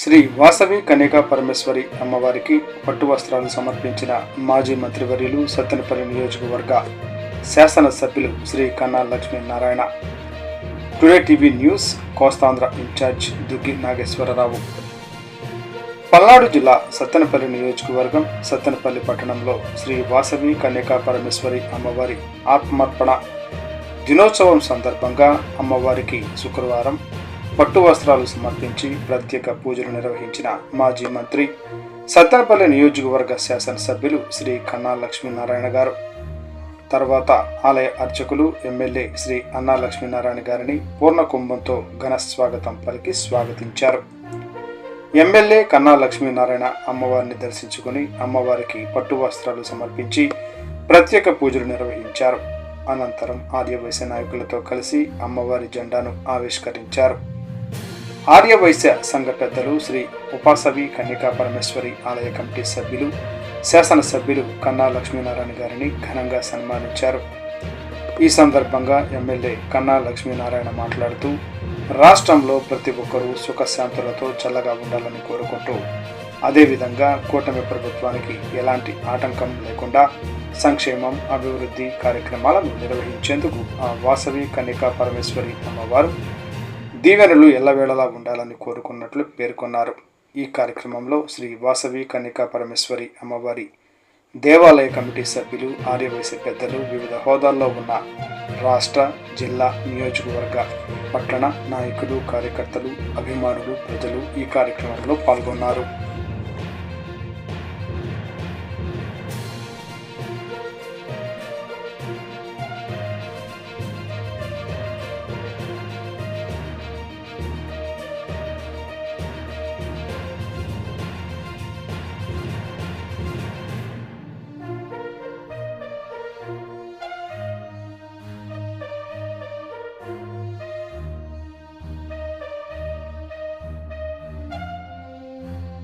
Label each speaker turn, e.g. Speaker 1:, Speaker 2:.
Speaker 1: శ్రీ వాసవి కన్యకా పరమేశ్వరి అమ్మవారికి పట్టు వస్త్రాలు సమర్పించిన మాజీ మంత్రివర్యులు సత్తెనపల్లి నియోజకవర్గ శాసనసభ్యులు Shri Kanna Lakshminarayana. Today TV news Kostandhra in charge Duggi Nageswararao. Palnadu జిల్లా సత్తెనపల్లి నియోజకవర్గం సత్తెనపల్లి పట్టణంలో శ్రీ వాసవి కన్యకా పరమేశ్వరి అమ్మవారి ఆత్మర్పణ దినోత్సవం సందర్భంగా అమ్మవారికి శుక్రవారం పట్టు వస్త్రాలు సమర్పించి ప్రత్యేక పూజలు నిర్వహించిన మాజీ మంత్రి సత్తెనపల్లి నియోజకవర్గ శాసనసభ్యులు శ్రీ కన్నా లక్ష్మీనారాయణ గారు. తర్వాత ఆలయ అర్చకులు ఎమ్మెల్యే శ్రీ అన్నా లక్ష్మీనారాయణ గారిని పూర్ణ కుంభంతో ఘన స్వాగతం పలికి స్వాగతించారు. ఎమ్మెల్యే కన్నా లక్ష్మీనారాయణ అమ్మవారిని దర్శించుకుని అమ్మవారికి పట్టు వస్త్రాలు సమర్పించి ప్రత్యేక పూజలు నిర్వహించారు. అనంతరం ఆర్యవైశ్య నాయకులతో కలిసి అమ్మవారి జెండాను ఆవిష్కరించారు. ఆర్యవైశ్య సంఘ పెద్దలు శ్రీ ఉపాసవి కన్యకా పరమేశ్వరి ఆలయ కమిటీ సభ్యులు శాసనసభ్యులు కన్నా లక్ష్మీనారాయణ గారిని ఘనంగా సన్మానించారు. ఈ సందర్భంగా ఎమ్మెల్యే కన్నా లక్ష్మీనారాయణ మాట్లాడుతూ రాష్ట్రంలో ప్రతి ఒక్కరూ సుఖశాంతులతో చల్లగా ఉండాలని కోరుకుంటూ అదేవిధంగా కూటమి ప్రభుత్వానికి ఎలాంటి ఆటంకం లేకుండా సంక్షేమం అభివృద్ధి కార్యక్రమాలను నిర్వహించేందుకు ఆ వాసవి కన్యకా పరమేశ్వరి అమ్మవారు దీవెనలు ఎల్లవేళలా ఉండాలని కోరుకున్నట్లు పేర్కొన్నారు. ఈ కార్యక్రమంలో శ్రీ వాసవి కన్యకా పరమేశ్వరి అమ్మవారి దేవాలయ కమిటీ సభ్యులు ఆర్యవైశ్య పెద్దలు వివిధ హోదాల్లో ఉన్న రాష్ట్ర జిల్లా నియోజకవర్గ పట్టణ నాయకులు కార్యకర్తలు అభిమానులు ప్రజలు ఈ కార్యక్రమంలో పాల్గొన్నారు.